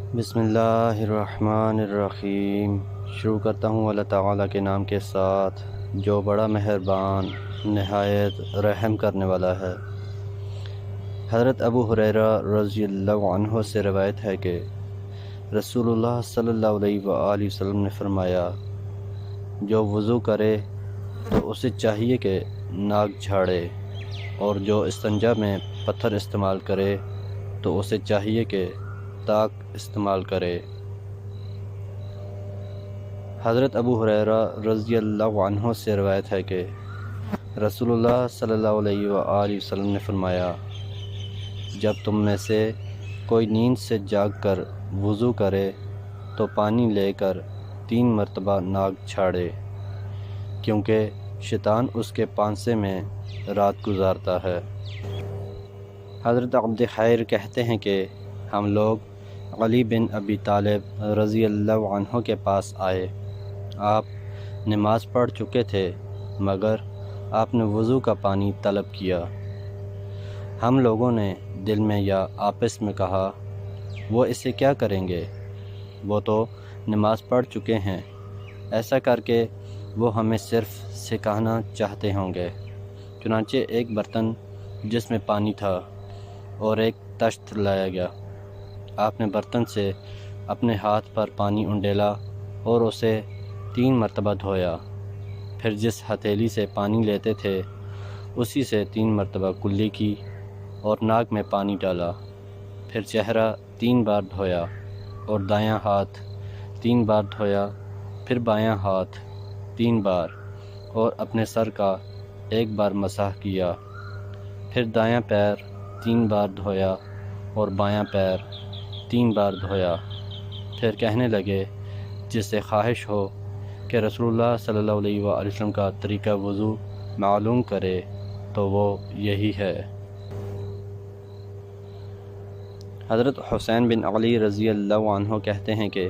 بسم اللہ الرحمن الرحیم۔ شروع کرتا ہوں اللہ تعالیٰ کے نام کے ساتھ جو بڑا مہربان نہایت رحم کرنے والا ہے۔ حضرت ابو ہریرہ رضی اللہ عنہ سے روایت ہے کہ رسول اللہ صلی اللہ علیہ وآلہ وسلم نے فرمایا، جو وضو کرے تو اسے چاہیے کہ ناک جھاڑے، اور جو استنجا میں پتھر استعمال کرے تو اسے چاہیے کہ طاق استعمال کرے۔ حضرت ابو ہریرہ رضی اللہ عنہ سے روایت ہے کہ رسول اللہ صلی اللہ علیہ وآلہ وسلم نے فرمایا، جب تم میں سے کوئی نیند سے جاگ کر وضو کرے تو پانی لے کر 3 مرتبہ ناک جھاڑے، کیونکہ شیطان اس کے پانسے میں رات گزارتا ہے۔ حضرت عبد خیر کہتے ہیں کہ ہم لوگ علی بن ابی طالب رضی اللہ عنہ کے پاس آئے۔ آپ نماز پڑھ چکے تھے مگر آپ نے وضو کا پانی طلب کیا۔ ہم لوگوں نے دل میں یا آپس میں کہا، وہ اسے کیا کریں گے، وہ تو نماز پڑھ چکے ہیں، ایسا کر کے وہ ہمیں صرف سکھانا چاہتے ہوں گے۔ چنانچہ ایک برتن جس میں پانی تھا اور ایک تشت لایا گیا۔ آپ نے برتن سے اپنے ہاتھ پر پانی انڈیلا اور اسے 3 مرتبہ دھویا، پھر جس ہتھیلی سے پانی لیتے تھے اسی سے 3 مرتبہ کلی کی اور ناک میں پانی ڈالا، پھر چہرہ 3 بار دھویا اور دایاں ہاتھ 3 بار دھویا، پھر بایاں ہاتھ 3 بار اور اپنے سر کا 1 بار مسح کیا، پھر دایاں پیر 3 بار دھویا اور بایاں پیر 3 بار دھویا۔ پھر کہنے لگے، جس سے خواہش ہو کہ رسول اللہ صلی اللہ علیہ وآلہ وسلم کا طریقہ وضو معلوم کرے تو وہ یہی ہے۔ حضرت حسین بن علی رضی اللہ عنہ کہتے ہیں کہ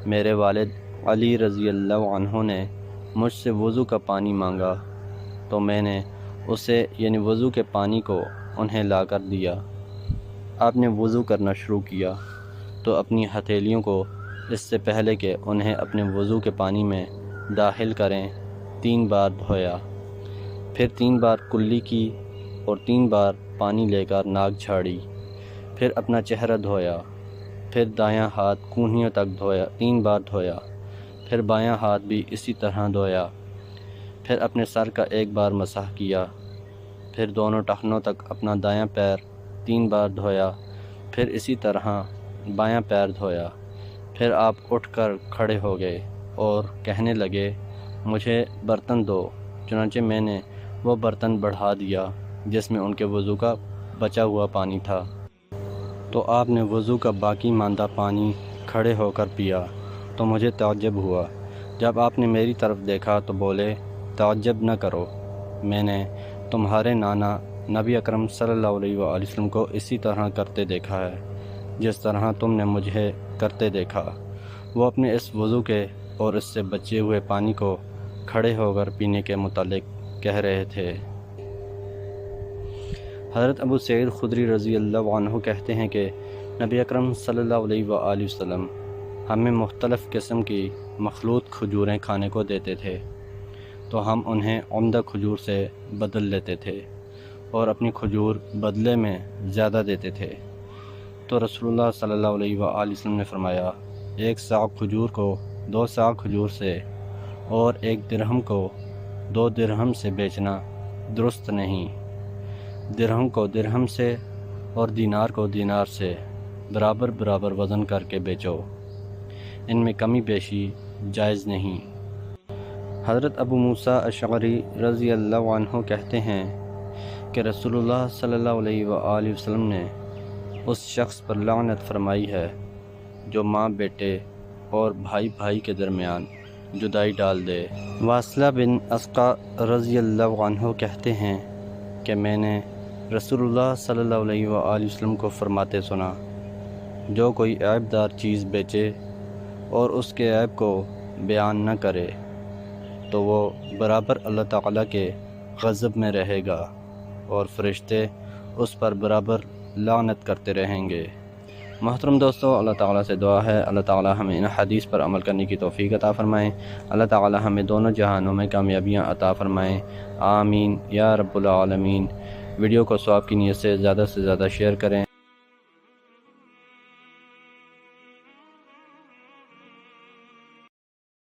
میرے والد علی رضی اللہ عنہ نے مجھ سے وضو کا پانی مانگا تو میں نے اسے یعنی وضو کے پانی کو انہیں لا کر دیا۔ آپ نے وضو کرنا شروع کیا تو اپنی ہتھیلیوں کو اس سے پہلے کہ انہیں اپنے وضو کے پانی میں داخل کریں 3 بار دھویا، پھر 3 بار کلی کی اور 3 بار پانی لے کر ناک جھاڑی، پھر اپنا چہرہ دھویا، پھر دایاں ہاتھ کونہیوں تک دھویا 3 بار دھویا، پھر بایاں ہاتھ بھی اسی طرح دھویا، پھر اپنے سر کا 1 بار مسح کیا، پھر دونوں ٹخنوں تک اپنا دایاں پیر 3 بار دھویا، پھر اسی طرح بایاں پیر دھویا۔ پھر آپ اٹھ کر کھڑے ہو گئے اور کہنے لگے، مجھے برتن دو۔ چنانچہ میں نے وہ برتن بڑھا دیا جس میں ان کے وضو کا بچا ہوا پانی تھا، تو آپ نے وضو کا باقی ماندہ پانی کھڑے ہو کر پیا تو مجھے تعجب ہوا۔ جب آپ نے میری طرف دیکھا تو بولے، تعجب نہ کرو، میں نے تمہارے نانا نبی اکرم صلی اللہ علیہ وآلہ وسلم کو اسی طرح کرتے دیکھا ہے جس طرح تم نے مجھے کرتے دیکھا۔ وہ اپنے اس وضو کے اور اس سے بچے ہوئے پانی کو کھڑے ہو کر پینے کے متعلق کہہ رہے تھے۔ حضرت ابو سعید خدری رضی اللہ عنہ کہتے ہیں کہ نبی اکرم صلی اللہ علیہ وآلہ وسلم ہمیں مختلف قسم کی مخلوط کھجوریں کھانے کو دیتے تھے تو ہم انہیں عمدہ کھجور سے بدل لیتے تھے اور اپنی کھجور بدلے میں زیادہ دیتے تھے۔ تو رسول اللہ صلی اللہ علیہ وآلہ وسلم نے فرمایا، 1 صاع کھجور کو 2 صاع کھجور سے اور 1 درہم کو 2 درہم سے بیچنا درست نہیں۔ درہم کو درہم سے اور دینار کو دینار سے برابر برابر وزن کر کے بیچو، ان میں کمی بیشی جائز نہیں۔ حضرت ابو موسیٰ اشعری رضی اللہ عنہ کہتے ہیں کہ رسول اللہ صلی اللہ علیہ وآلہ وسلم نے اس شخص پر لعنت فرمائی ہے جو ماں بیٹے اور بھائی بھائی کے درمیان جدائی ڈال دے۔ واصلہ بن اسقع رضی اللہ عنہ کہتے ہیں کہ میں نے رسول اللہ صلی اللہ علیہ وآلہ وسلم کو فرماتے سنا، جو کوئی عیب دار چیز بیچے اور اس کے عیب کو بیان نہ کرے تو وہ برابر اللہ تعالیٰ کے غضب میں رہے گا اور فرشتے اس پر برابر لعنت کرتے رہیں گے۔ محترم دوستو، اللہ تعالیٰ سے دعا ہے اللہ تعالیٰ ہمیں ان حدیث پر عمل کرنے کی توفیق عطا فرمائیں، اللہ تعالیٰ ہمیں دونوں جہانوں میں کامیابیاں عطا فرمائیں، آمین یا رب العالمین۔ ویڈیو کو ثواب کی نیت سے زیادہ شیئر کریں۔